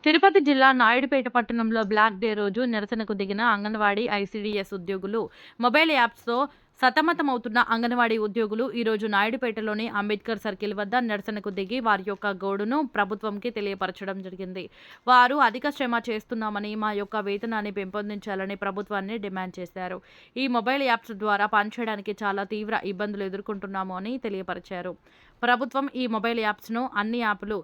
తిరుపతి జిల్లా నాయుడుపేట పట్టణంలో black day రోజు నిరసనకు దిగిన అంగన్వాడీ ఐసీడీఎస్ ఉద్యోగులు మొబైల్ యాప్స్తో సతమతమవుతున్న అంగన్వాడీ ఉద్యోగులు ఈరోజు నాయుడుపేటలోని అంబేద్కర్ సర్కిల్ వద్ద నిరసనకు దిగి వారి యొక్క గోడును ప్రభుత్వంకి తెలియపరచడం జరిగింది. వారు అధిక శ్రమ చేస్తున్నామని, మా యొక్క వేతనాన్ని పెంపొందించాలని ప్రభుత్వాన్ని డిమాండ్ చేశారు. ఈ మొబైల్ యాప్స్ ద్వారా పనిచేయడానికి చాలా తీవ్ర ఇబ్బందులు ఎదుర్కొంటున్నాము అని తెలియపరిచారు. ప్రభుత్వం ఈ మొబైల్ యాప్స్ను అన్ని యాప్లు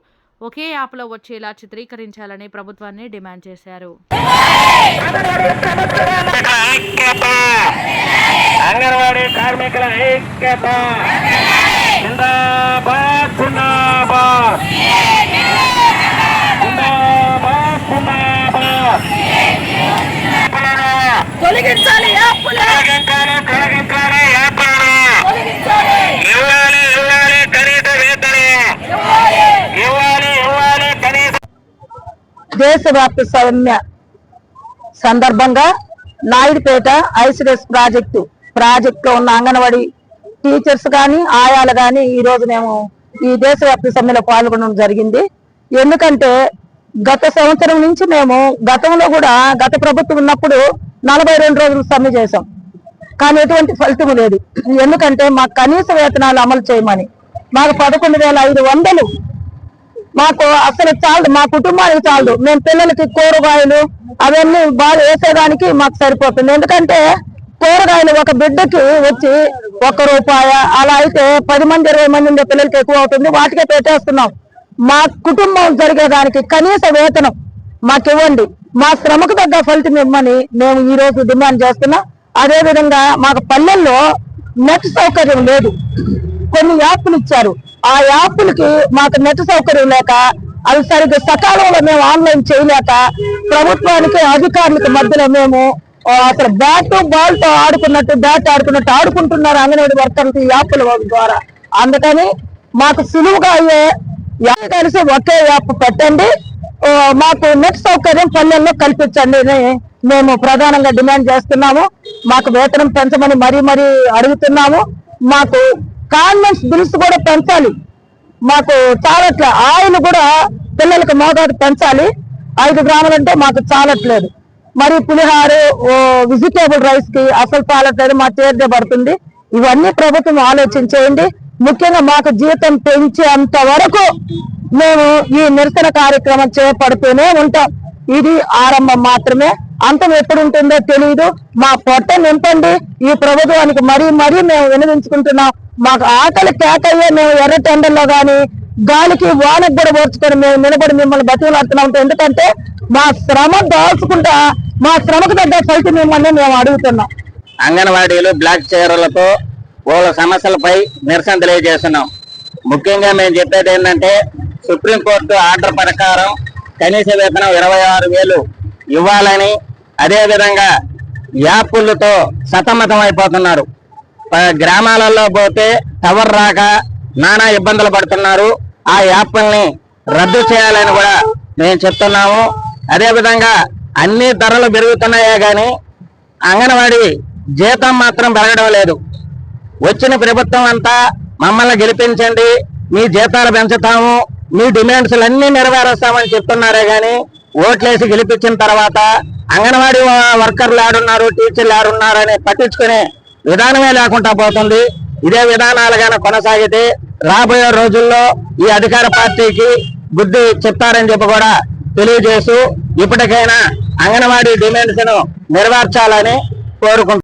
ఒకే యాప్లో వచ్చేలా చిత్రీకరించాలని ప్రభుత్వాన్ని డిమాండ్ చేశారు. అంగన్వాడీ కార్మికుల ఐక్యత జిందాబాద్ జిందాబాద్ జిందాబాద్ జిందాబాద్. తొలగించాలి యాప్లు, తొలగించాలి యాప్లను, ఇవ్వాలి ఇవ్వాలి కనీస వేతనం, ఇవ్వాలి ఇవ్వాలి కనీస. దేశవ్యాప్త సౌమ్య సందర్భంగా నాయుడుపేట ఐసిడిఎస్ ప్రాజెక్టులో ఉన్న అంగన్వాడీ టీచర్స్ కానీ ఆయాలు కానీ ఈ రోజు మేము ఈ దేశవ్యాప్త సమ్మెలో పాల్గొనడం జరిగింది. ఎందుకంటే గత సంవత్సరం నుంచి మేము గతంలో కూడా గత ప్రభుత్వం ఉన్నప్పుడు 42 రోజులు సమ్మె చేశాం, కానీ ఎటువంటి ఫలితం లేదు. ఎందుకంటే మాకు కనీస వేతనాలు అమలు చేయమని, మాకు 11,500 మాకు అసలు చాలదు, మా కుటుంబానికి చాలదు. మేము పిల్లలకి కూరగాయలు అవన్నీ బాగా వేసేదానికి మాకు సరిపోతుంది. ఎందుకంటే కూరగాయలు ఒక బిడ్డకి వచ్చి ₹1 అలా అయితే 10 మంది 20 మంది ఉండే పిల్లలకి ఎక్కువ అవుతుంది, వాటికే పెట్టేస్తున్నాం. మా కుటుంబం జరిగేదానికి కనీస వేతనం మాకు ఇవ్వండి, మా శ్రమకు తగ్గ ఫలితం ఇవ్వమని మేము ఈ రోజు డిమాండ్ చేస్తున్నాం. అదే విధంగా మాకు పల్లెల్లో నెట్ సౌకర్యం లేదు, కొన్ని యాప్లు ఇచ్చారు, ఆ యాప్లకి మాకు నెట్ సౌకర్యం లేక అవి సరిగ్గా సకాలంలో మేము ఆన్లైన్ చేయలేక ప్రభుత్వానికి అధికారులకు మధ్యలో మేము అసలు బ్యాట్ బాల్ తో ఆడుకున్నట్టు ఆడుకుంటున్నారు అంగన్వాడీ వర్కర్లు ఈ యాప్ల ద్వారా. అందుకని మాకు సులువుగా అయ్యే కలిసి ఒకే యాప్ పెట్టండి, మాకు నెట్ సౌకర్యం పల్లెల్లో కల్పించండి అని మేము ప్రధానంగా డిమాండ్ చేస్తున్నాము. మాకు వేతనం పెంచమని మరీ అడుగుతున్నాము. మాకు కాన్వెంట్స్ బిల్స్ కూడా పెంచాలి, మాకు చాలట్లే. ఆయిల్ కూడా పిల్లలకు మోతాదు పెంచాలి, 5 గ్రాములు అంటే మాకు చాలట్లేదు. మరి పులిహారు వెజిటేబుల్ రైస్ కి అసలు చాలట్లేదు, మా చేర్దే పడుతుంది. ఇవన్నీ ప్రభుత్వం ఆలోచించేయండి. ముఖ్యంగా మాకు జీతం పెంచేంత వరకు మేము ఈ నిరసన కార్యక్రమం చేపడుతూనే ఉంటాం. ఇది ఆరంభం మాత్రమే, అంతం ఎప్పుడు ఉంటుందో తెలియదు. మా పొట్ట నింపండి, ఈ ప్రభుత్వానికి మరీ మేము వినవించుకుంటున్నాం. మాకు ఆకలి కేకయ్యే మేము ఎర్ర టెండర్లో గాని గాలికి వానకు కూడా ఓర్చుకొని మేము నిలబడి మిమ్మల్ని బతిలాడుతున్నాం. ఎందుకంటే మా శ్రమ దాల్చుకుంటా మా శ్రమకు తగ్గ ఫలితం మిమ్మల్ని మేము అడుగుతున్నాం. అంగన్వాడీలు బ్లాక్ చీరలతో వాళ్ళ సమస్యలపై నిరసన తెలియజేస్తున్నాం. ముఖ్యంగా మేము చెప్పేది ఏంటంటే సుప్రీంకోర్టు ఆర్డర్ ప్రకారం కనీస వేతనం 26,000 ఇవ్వాలని, అదేవిధంగా యాప్లతో సతమతం అయిపోతున్నారు. గ్రామాలలో పోతే టవర్ రాక నానా ఇబ్బందులు పడుతున్నారు. ఆ యాప్ల్ని రద్దు చేయాలని కూడా మేము చెప్తున్నాము. అదేవిధంగా అన్ని ధరలు పెరుగుతున్నాయే కానీ అంగన్వాడీ జీతం మాత్రం పెరగడం లేదు. వచ్చిన ప్రభుత్వం అంతా మమ్మల్ని గెలిపించండి, మీ జీతాలు పెంచుతాము, మీ డిమాండ్స్ అన్ని నెరవేరుస్తామని చెప్తున్నారే కానీ ఓట్లేసి గెలిపించిన తర్వాత అంగన్వాడీ వర్కర్లు ఆడున్నారు, టీచర్లు ఆడున్నారు అని పట్టించుకునే విధానమే లేకుండా పోతుంది. ఇదే విధానాలుగానే కొనసాగితే రాబోయే రోజుల్లో ఈ అధికార పార్టీకి బుద్ధి చెప్తారని చెప్పి కూడా తెలియజేస్తూ ఇప్పటికైనా అంగన్వాడీ డిమాండ్స్ ను నెరవేర్చాలని కోరుకుంటున్నాను.